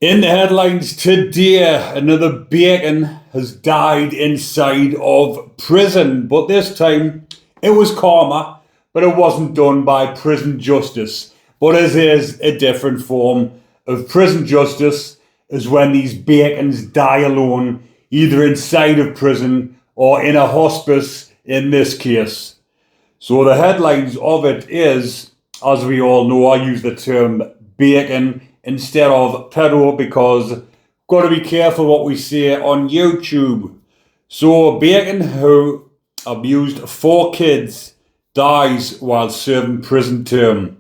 In the headlines today, another bacon has died inside of prison, but this time it was karma, but it wasn't done by prison justice. But it is a different form of prison justice, is when these bacons die alone, either inside of prison or in a hospice in this case. So the headlines of it is, as we all know, I use the term bacon instead of pedo because got to be careful what we say on YouTube. So bacon, who abused 4 kids, dies while serving prison term.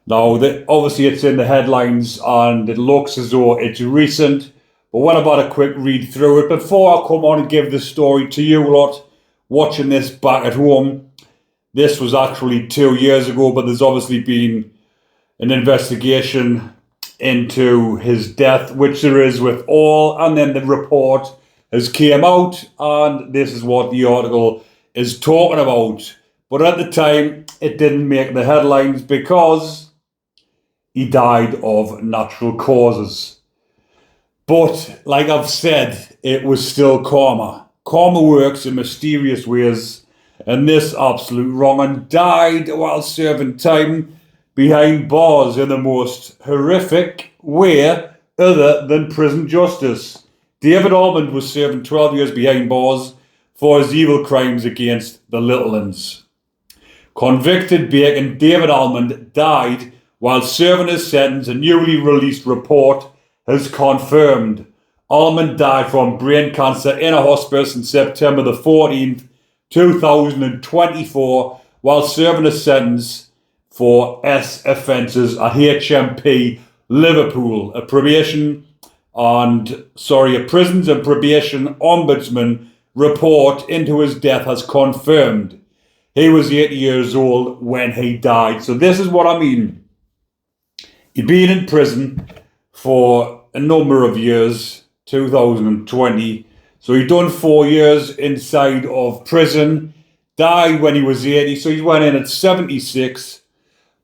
Now, obviously it's in the headlines and it looks as though it's recent, but what about a quick read through it before I come on and give the story to you lot watching this back at home? This was actually 2 years ago, but there's obviously been an investigation into his death, which there is with all, and then the report has came out, and this is what the article is talking about. But at the time, it didn't make the headlines because he died of natural causes. But like I've said, it was still karma. Karma works in mysterious ways, and this absolute wrong'un died while serving time behind bars in the most horrific way other than prison justice. David Almond was serving 12 years behind bars for his evil crimes against the little uns. Convicted bacon David Almond died while serving his sentence. A newly released report has confirmed. Almond died from brain cancer in a hospice on September the 14th, 2024, while serving a sentence for S offences at HMP Liverpool. A prisons and probation ombudsman report into his death has confirmed he was 80 years old when he died. So this is what I mean. He'd been in prison for a number of years, 2020. So he'd done 4 years inside of prison, died when he was 80. So he went in at 76.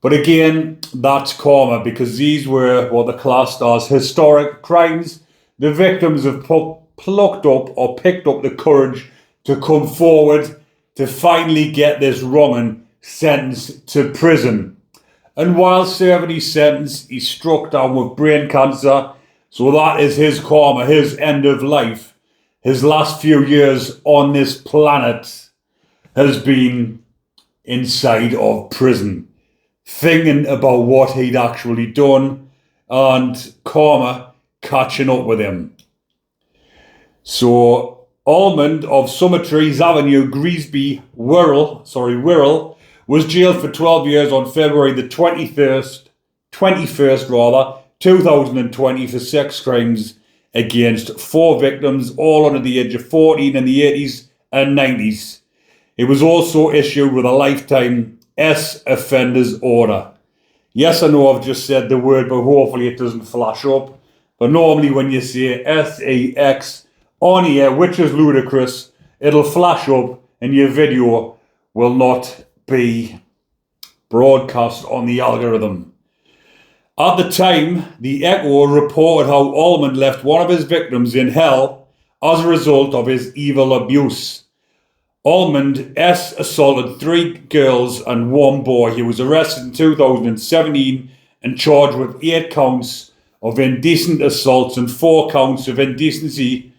But again, that's karma, because these were what the classed as historic crimes. The victims have plucked up or picked up the courage to come forward to finally get this wrong'un sentenced to prison. And while serving his sentence, he struck down with brain cancer. So that is his karma, his end of life. His last few years on this planet has been inside of prison, thinking about what he'd actually done and karma catching up with him. So Almond of Summertrees Avenue, Greasby, Wirral, was jailed for 12 years on February the 21st, 2020 for sex crimes against 4 victims, all under the age of 14 in the 80s and 90s. He was also issued with a lifetime S offenders order. Yes, I know I've just said the word, but hopefully it doesn't flash up. But normally when you say SEX on here, which is ludicrous, it'll flash up and your video will not be broadcast on the algorithm. At the time, the Echo reported how Almond left one of his victims in hell as a result of his evil abuse. Almond S. assaulted 3 girls and 1 boy. He was arrested in 2017 and charged with 8 counts of indecent assaults and 4 counts of indecency.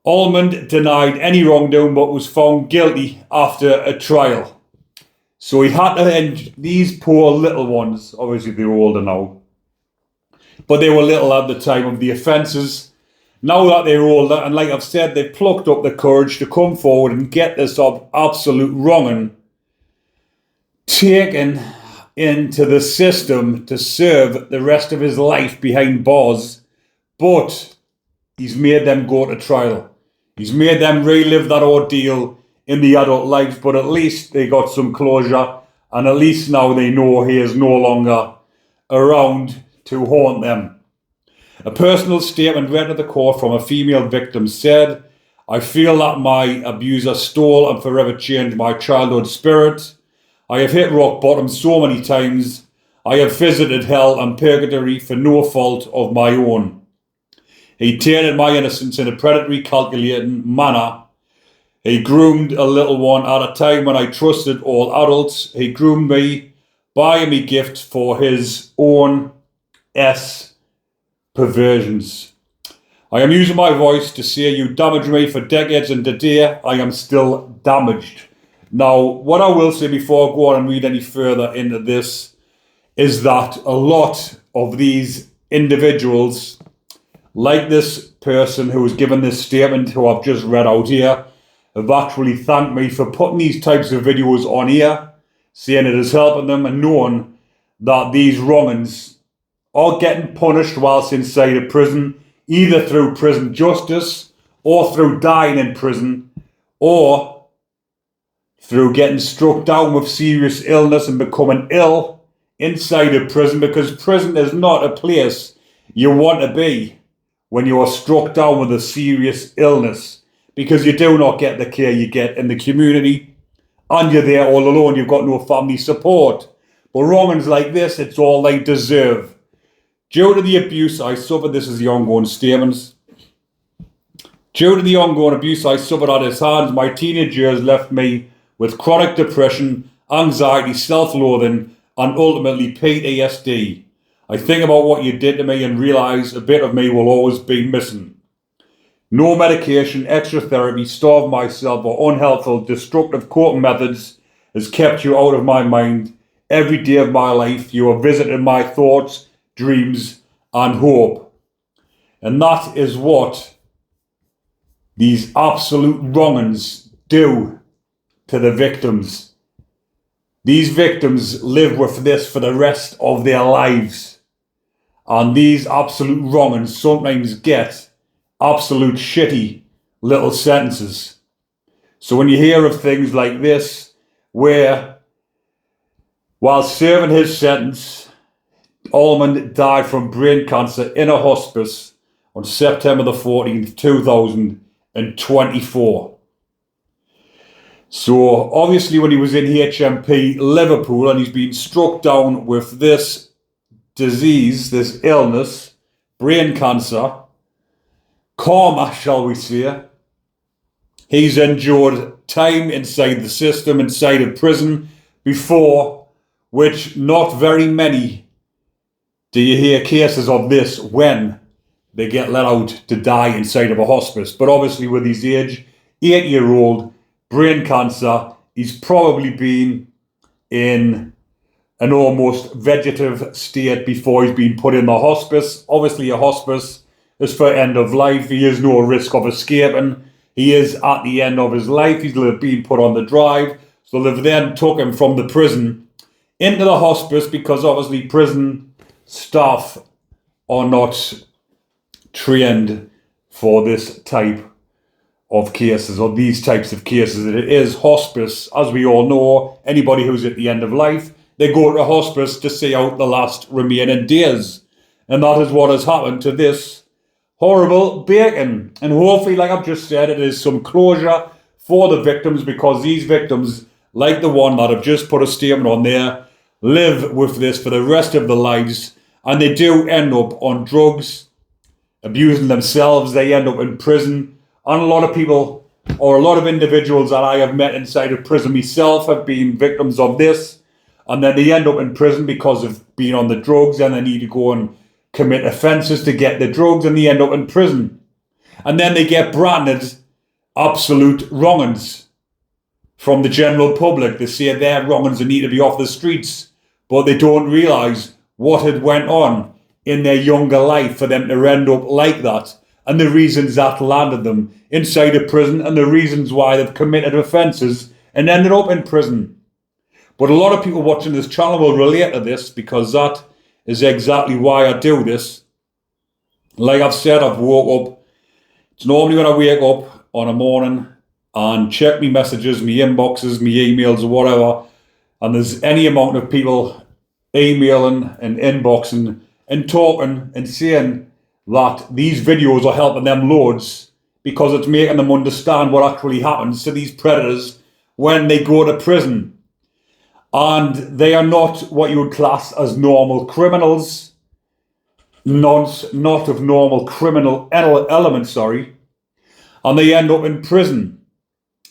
Almond denied any wrongdoing but was found guilty after a trial. So he had to end these poor little ones. Obviously they're older now, but they were little at the time of the offences. Now that they're older, and like I've said, they've plucked up the courage to come forward and get this absolute wrong'un taken into the system to serve the rest of his life behind bars. But he's made them go to trial. He's made them relive that ordeal in the adult lives, but at least they got some closure, and at least now they know he is no longer around to haunt them. A personal statement read to the court from a female victim said, "I feel that my abuser stole and forever changed my childhood spirit. I have hit rock bottom so many times. I have visited hell and purgatory for no fault of my own. He tainted my innocence in a predatory, calculating manner. He groomed a little one at a time when I trusted all adults. He groomed me, buying me gifts for his own perversions. I am using my voice to say you damaged me for decades, and today I am still damaged. Now, what I will say before I go on and read any further into this is that a lot of these individuals, like this person who was given this statement, who I've just read out here, have actually thanked me for putting these types of videos on here, saying it is helping them, and knowing that these wrong'uns are getting punished whilst inside a prison, either through prison justice or through dying in prison or through getting struck down with serious illness and becoming ill inside a prison, because prison is not a place you want to be when you are struck down with a serious illness, because you do not get the care you get in the community and you're there all alone. You've got no family support. But wrong'uns like this, it's all they deserve. Due to the abuse I suffered, this is the ongoing statements. Due to the ongoing abuse I suffered at his hands, my teenage years left me with chronic depression, anxiety, self-loathing, and ultimately PTSD. I think about what you did to me and realise a bit of me will always be missing. No medication, extra therapy, starving myself, or unhelpful, destructive coping methods has kept you out of my mind. Every day of my life, you have visited my thoughts, dreams, and hope. And that is what these absolute wrong'uns do to the victims. These victims live with this for the rest of their lives. And these absolute wrong'uns sometimes get absolute shitty little sentences. So when you hear of things like this, where while serving his sentence, Allman died from brain cancer in a hospice on September the 14th, 2024. So obviously when he was in HMP Liverpool and he's been struck down with this disease, this illness, brain cancer, karma, shall we say, he's endured time inside the system, inside a prison, before which not very many do you hear cases of this when they get let out to die inside of a hospice. But obviously with his age, 8-year-old, brain cancer, he's probably been in an almost vegetative state before he's been put in the hospice. Obviously a hospice is for end of life. He has no risk of escaping. He is at the end of his life. He's been put on the drive. So they've then took him from the prison into the hospice, because obviously prison staff are not trained for this type of cases, or these types of cases. It is hospice, as we all know. Anybody who's at the end of life, they go to a hospice to see out the last remaining days. And that is what has happened to this horrible bacon. And hopefully, like I've just said, it is some closure for the victims, because these victims, like the one that I've just put a statement on there, live with this for the rest of their lives, and they do end up on drugs, abusing themselves. They end up in prison, and a lot of people, or a lot of individuals that I have met inside of prison myself, have been victims of this, and then they end up in prison because of being on the drugs, and they need to go and commit offences to get the drugs, and they end up in prison. And then they get branded absolute wrong'uns from the general public. They say they're wrong'uns and need to be off the streets, but they don't realise what had went on in their younger life for them to end up like that, and the reasons that landed them inside a prison, and the reasons why they've committed offences and ended up in prison. But a lot of people watching this channel will relate to this, because that is exactly why I do this. Like I've said, I've woke up. It's normally when I wake up on a morning and check me messages, me inboxes, me emails, or whatever, and there's any amount of people emailing and inboxing and talking and saying that these videos are helping them loads, because it's making them understand what actually happens to these predators when they go to prison. and they are not what you would class as normal criminals, not of normal criminal element, and they end up in prison,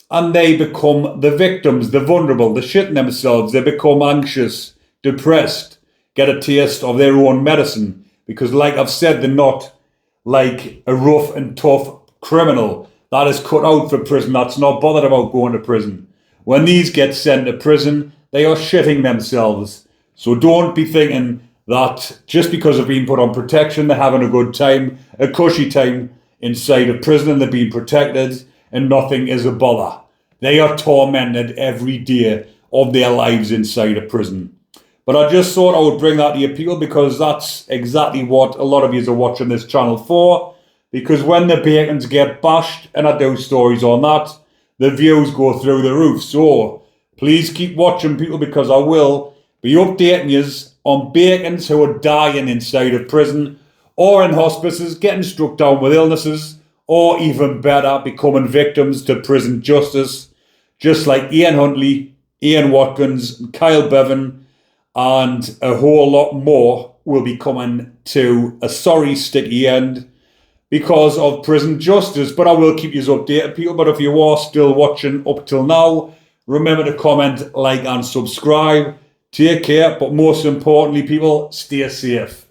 and they become the victims, the vulnerable, the shitting themselves. They become anxious, depressed, get a taste of their own medicine, because like I've said, they're not like a rough and tough criminal that is cut out for prison, that's not bothered about going to prison. When these get sent to prison, they are shitting themselves. So don't be thinking that just because they've been put on protection, they're having a good time, a cushy time inside a prison, and they're being protected and nothing is a bother. They are tormented every day of their lives inside a prison. But I just thought I would bring that to you people, because that's exactly what a lot of you are watching this channel for. Because when the bacons get bashed, and I do stories on that, the views go through the roof. So please keep watching people, because I will be updating you on bacons who are dying inside of prison or in hospices, getting struck down with illnesses, or even better, becoming victims to prison justice, just like Ian Huntley, Ian Watkins, Kyle Bevan, and a whole lot more will be coming to a sorry, sticky end because of prison justice. But I will keep you updated, people. But if you are still watching up till now, remember to comment, like, and subscribe. Take care, but most importantly, people, stay safe.